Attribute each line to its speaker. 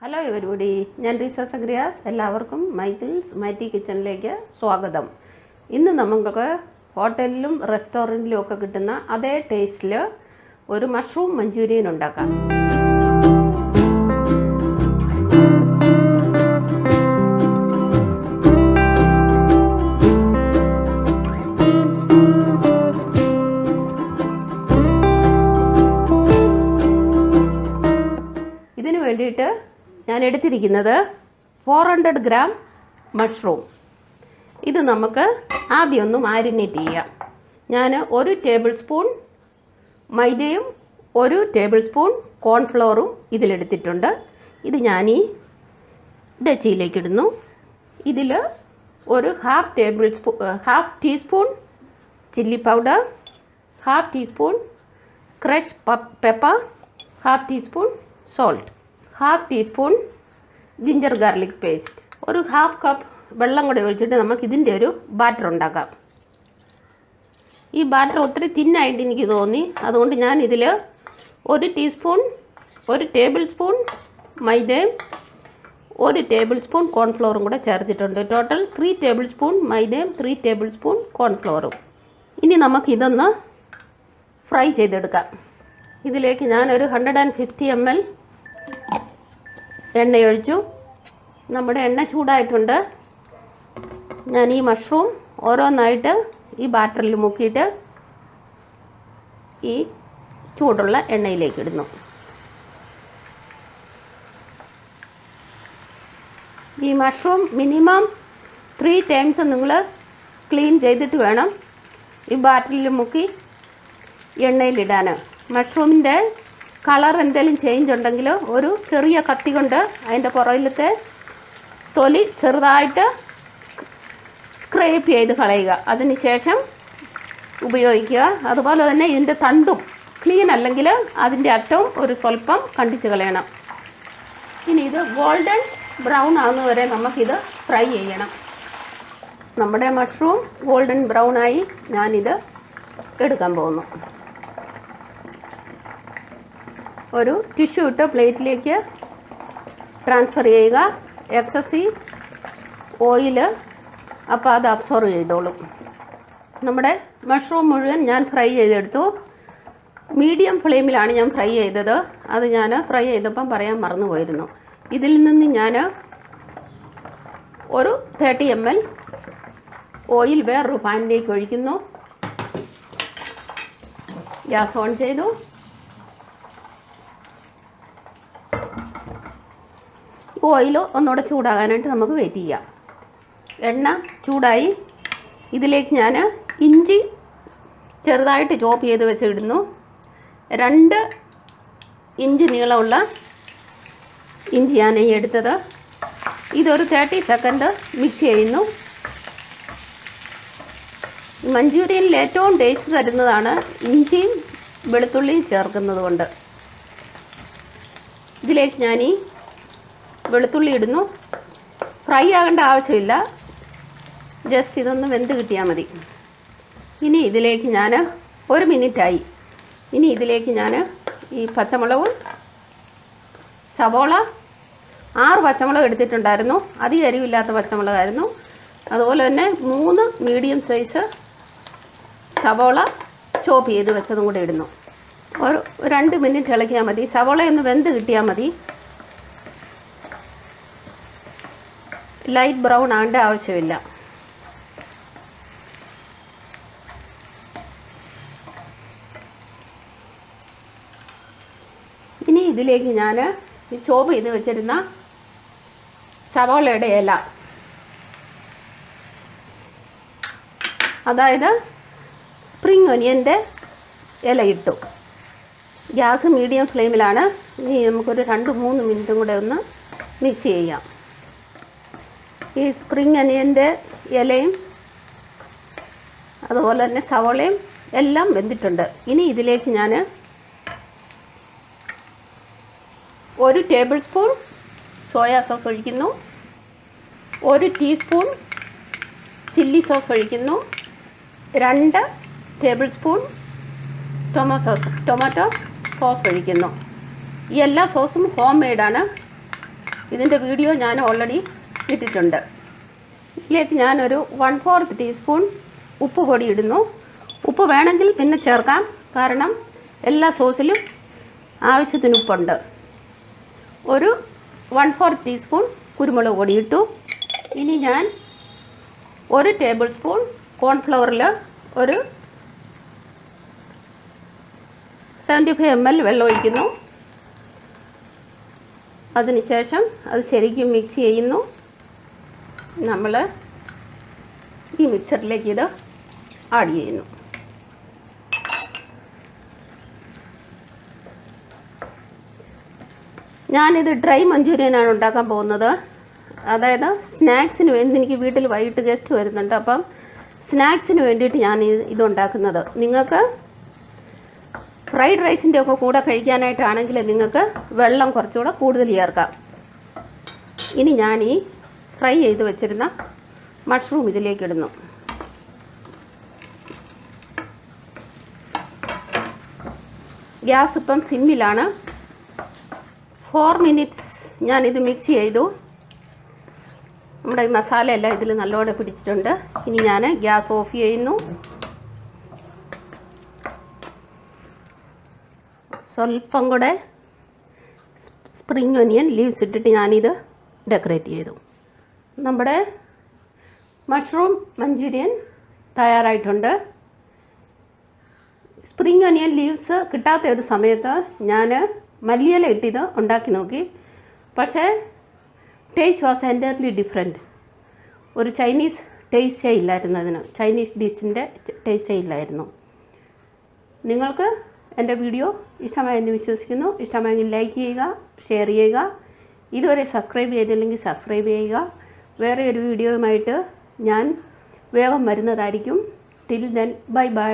Speaker 1: Hello everybody, ഞാൻ Reeza സഗ്രിയാസ്. എല്ലാവർക്കും Michael's mighty കിച്ചണിലേക്ക് സ്വാഗതം. ഇന്ന് നമുക്ക് ഹോട്ടലിലും റെസ്റ്റോറൻറ്റിലും ഒക്കെ കിട്ടുന്ന അതേ ടേസ്റ്റിൽ ഒരു മഷ്റൂം മഞ്ചൂരിയൻ ഉണ്ടാക്കാം. ഇതിന് വേണ്ടിയിട്ട് ഞാൻ എടുത്തിരിക്കുന്നത് 400 ഗ്രാം മഷ്റൂം. ഇത് നമുക്ക് ആദ്യം ഒന്ന് മാരിനേറ്റ് ചെയ്യാം. ഞാൻ 1 ടേബിൾ സ്പൂൺ മൈദയും 1 ടേബിൾ സ്പൂൺ കോൺഫ്ലോറും ഇതിലെടുത്തിട്ടുണ്ട്. ഇത് ഞാൻ ഈ ഡച്ചിയിലേക്ക് ഇടുന്നു. ഇതിൽ ഒരു half teaspoon chilli powder, half teaspoon crush pepper, half teaspoon salt, half teaspoon ginger garlic paste, ഒരു ഹാഫ് കപ്പ് വെള്ളം കൂടെ ഒഴിച്ചിട്ട് നമുക്ക് ഇതിൻ്റെ ഒരു ബാറ്റർ ഉണ്ടാക്കാം. ഈ ബാറ്റർ ഒത്തിരി തിന്നായിട്ട് എനിക്ക് തോന്നി, അതുകൊണ്ട് ഞാൻ ഇതിൽ 1 ടേബിൾ സ്പൂൺ മൈദയും 1 ടേബിൾ സ്പൂൺ കോൺഫ്ലോറും കൂടെ ചേർത്തിട്ടുണ്ട്. ടോട്ടൽ 3 ടേബിൾ സ്പൂൺ മൈദയും 3 ടേബിൾ സ്പൂൺ കോൺഫ്ലോറും. ഇനി നമുക്കിതൊന്ന് ഫ്രൈ ചെയ്തെടുക്കാം. ഇതിലേക്ക് ഞാനൊരു 150 ml എണ്ണയൊഴിച്ചു. നമ്മുടെ എണ്ണ ചൂടായിട്ടുണ്ട്. ഞാൻ ഈ മഷ്റൂം ഓരോന്നായിട്ട് ഈ ബാറ്ററിൽ മുക്കിയിട്ട് ഈ ചൂടുള്ള എണ്ണയിലേക്ക് ഇടുന്നു. ഈ മഷ്റൂം മിനിമം 3 ടൈംസ് നിങ്ങൾ ക്ലീൻ ചെയ്തിട്ട് വേണം ഈ ബാറ്ററിൽ മുക്കി എണ്ണയിലിടാൻ. മഷ്റൂമിൻ്റെ കളർ എന്തെങ്കിലും ചേഞ്ച് ഉണ്ടെങ്കിൽ ഒരു ചെറിയ കത്തി കൊണ്ട് അതിൻ്റെ പുറകിലത്തെ തൊലി ചെറുതായിട്ട് സ്ക്രേപ്പ് ചെയ്ത് കളയുക. അതിന് ശേഷം ഉപയോഗിക്കുക. അതുപോലെ തന്നെ ഇതിൻ്റെ തണ്ടും ക്ലീൻ അല്ലെങ്കിൽ അതിൻ്റെ അറ്റവും ഒരു സ്വല്പം കണ്ടിച്ച് കളയണം. ഇനി ഇത് ഗോൾഡൻ ബ്രൗൺ ആകുന്നവരെ നമുക്കിത് ഫ്രൈ ചെയ്യണം. നമ്മുടെ മഷ്റൂം ഗോൾഡൻ ബ്രൗണായി ഞാനിത് എടുക്കാൻ പോകുന്നു. ഒരു ടിഷ്യൂ ഇട്ട് പ്ലേറ്റിലേക്ക് ട്രാൻസ്ഫർ ചെയ്യുക. എക്സസീവ് ഓയിൽ അപ്പോൾ അത് അബ്സോർവ് ചെയ്തോളും. നമ്മുടെ മഷ്റൂം മുഴുവൻ ഞാൻ ഫ്രൈ ചെയ്തെടുത്തു. മീഡിയം ഫ്ലെയിമിലാണ് ഞാൻ ഫ്രൈ ചെയ്തത്. അത് ഞാൻ ഫ്രൈ ചെയ്തപ്പം പറയാൻ മറന്നുപോയിരുന്നു. ഇതിൽ നിന്ന് ഞാൻ ഒരു 30 ml ഓയിൽ വേറൊരു പാനിലേക്ക് ഒഴിക്കുന്നു. ഗ്യാസ് ഓൺ ചെയ്തു. ഓയിൽ ഒന്നുകൂടെ ചൂടാകാനായിട്ട് നമുക്ക് വെയിറ്റ് ചെയ്യാം. എണ്ണ ചൂടായി. ഇതിലേക്ക് ഞാൻ ഇഞ്ചി ചെറുതായിട്ട് ചോപ്പ് ചെയ്ത് വെച്ചിടുന്നു. 2 ഇഞ്ച് നീളമുള്ള ഇഞ്ചിയാണ് ഈ എടുത്തത്. ഇതൊരു 30 സെക്കൻഡ് മിക്സ് ചെയ്യുന്നു. മഞ്ചൂരിയനിൽ ഏറ്റവും ടേസ്റ്റ് തരുന്നതാണ് ഇഞ്ചിയും വെളുത്തുള്ളിയും ചേർക്കുന്നത് കൊണ്ട്. ഇതിലേക്ക് ഞാൻ ഈ വെളുത്തുള്ളി ഇടുന്നു. ഫ്രൈ ആകേണ്ട ആവശ്യമില്ല, ജസ്റ്റ് ഇതൊന്ന് വെന്ത് കിട്ടിയാൽ മതി. ഇനി ഇതിലേക്ക് ഞാൻ 1 മിനിറ്റായി. ഇനി ഇതിലേക്ക് ഞാൻ ഈ പച്ചമുളകും സവോള 6 പച്ചമുളക് എടുത്തിട്ടുണ്ടായിരുന്നു. അധികം എരിവില്ലാത്ത പച്ചമുളകായിരുന്നു. അതുപോലെ തന്നെ 3 മീഡിയം സൈസ് സവോള ചോപ്പ് ചെയ്ത് വെച്ചതും കൂടെ ഇടുന്നു. ഒരു 2 മിനിറ്റ് ഇളക്കിയാൽ മതി. സവോളയൊന്ന് വെന്ത് കിട്ടിയാൽ മതി. ലൈറ്റ് ബ്രൗൺ ആകേണ്ട ആവശ്യമില്ല. ഇനി ഇതിലേക്ക് ഞാൻ ഈ ചോപ്പ് ചെയ്ത് വെച്ചിരുന്ന സവോളയുടെ ഇല, അതായത് സ്പ്രിംഗ് ഒനിയൻ്റെ ഇല ഇട്ടു. ഗ്യാസ് മീഡിയം ഫ്ലെയിമിലാണ്. ഇനി നമുക്കൊരു 2-3 മിനിറ്റും കൂടെ ഒന്ന് മിക്സ് ചെയ്യാം. ഈ സ്പ്രിംഗ് ഒനിയൻ്റെ ഇലയും അതുപോലെ തന്നെ സവോളയും എല്ലാം വെന്തിട്ടുണ്ട്. ഇനി ഇതിലേക്ക് ഞാൻ 1 ടേബിൾ സ്പൂൺ സോയാ സോസ് ഒഴിക്കുന്നു. 1 ടീസ്പൂൺ ചില്ലി സോസ് ഒഴിക്കുന്നു. 2 ടേബിൾ സ്പൂൺ ടൊമാറ്റോ സോസ് ഒഴിക്കുന്നു. ഈ എല്ലാ സോസും ഹോം മെയ്ഡാണ്. ഇതിൻ്റെ വീഡിയോ ഞാൻ ഓൾറെഡി ഇട്ടിട്ടുണ്ട്. ഇതിലേക്ക് ഞാനൊരു 1/4 ടീസ്പൂൺ ഉപ്പ് പൊടി ഇടുന്നു. ഉപ്പ് വേണമെങ്കിൽ പിന്നെ ചേർക്കാം, കാരണം എല്ലാ സോസിലും ആവശ്യത്തിന് ഉപ്പുണ്ട്. ഒരു 1/4 ടീസ്പൂൺ കുരുമുളക് പൊടി ഇട്ടു. ഇനി ഞാൻ 1 ടേബിൾ സ്പൂൺ കോൺഫ്ലവറിൽ ഒരു 75 ml വെള്ളം ഒഴിക്കുന്നു. അതിനുശേഷം അത് ശരിക്കും മിക്സ് ചെയ്യുന്നു. നമ്മൾ ഈ മിക്സറിലേക്ക് ഇത് ആഡ് ചെയ്യുന്നു. ഞാനിത് ഡ്രൈ മഞ്ചൂരിയനാണ് ഉണ്ടാക്കാൻ പോകുന്നത്. അതായത് സ്നാക്സിന് വേണ്ടി, എനിക്ക് വീട്ടിൽ വൈകിട്ട് ഗസ്റ്റ് വരുന്നുണ്ട്, അപ്പം സ്നാക്സിന് വേണ്ടിയിട്ട് ഞാൻ ഇത് ഉണ്ടാക്കുന്നത്. നിങ്ങൾക്ക് ഫ്രൈഡ് റൈസിൻ്റെ ഒക്കെ കൂടെ കഴിക്കാനായിട്ടാണെങ്കിൽ നിങ്ങൾക്ക് വെള്ളം കുറച്ചുകൂടെ കൂടുതൽ ചേർക്കാം. ഇനി ഞാൻ ഈ ഫ്രൈ ചെയ്ത് വെച്ചിരുന്ന മഷ്റൂം ഇതിലേക്ക് ഇടുന്നു. ഗ്യാസ് ഇപ്പം സിമ്മിലാണ്. 4 minutes ഞാനിത് മിക്സ് ചെയ്തു. നമ്മുടെ ഈ മസാലയെല്ലാം ഇതിൽ നല്ലോണം പിടിച്ചിട്ടുണ്ട്. ഇനി ഞാൻ ഗ്യാസ് ഓഫ് ചെയ്യുന്നു. സ്വല്പം കൂടെ സ്പ്രിംഗ് ഒനിയൻ ലീവ്സ് ഇട്ടിട്ട് ഞാനിത് ഡെക്കറേറ്റ് ചെയ്തു. നമ്മുടെ മഷ്റൂം മഞ്ചൂരിയൻ തയ്യാറായിട്ടുണ്ട്. സ്പ്രിംഗ് ഒനിയൻ ലീവ്സ് കിട്ടാത്ത ഒരു സമയത്ത് ഞാൻ മല്ലിയില ഇട്ടിത് ഉണ്ടാക്കി നോക്കി. പക്ഷേ ടേസ്റ്റ് വാസ് എൻ്റയർലി ഡിഫറെൻറ്റ്. ഒരു ചൈനീസ് ടേസ്റ്റേ ഇല്ലായിരുന്നു അതിന്. ചൈനീസ് ഡിഷിൻ്റെ ടേസ്റ്റേ ഇല്ലായിരുന്നു. നിങ്ങൾക്ക് എൻ്റെ വീഡിയോ ഇഷ്ടമായെന്ന് വിശ്വസിക്കുന്നു. ഇഷ്ടമായെങ്കിൽ ലൈക്ക് ചെയ്യുക, ഷെയർ ചെയ്യുക. ഇതുവരെ സബ്സ്ക്രൈബ് ചെയ്തില്ലെങ്കിൽ സബ്സ്ക്രൈബ് ചെയ്യുക. വേറെ ഒരു വീഡിയോയുമായിട്ട് ഞാൻ വേഗം വരുന്നതായിരിക്കും. Till then, bye bye.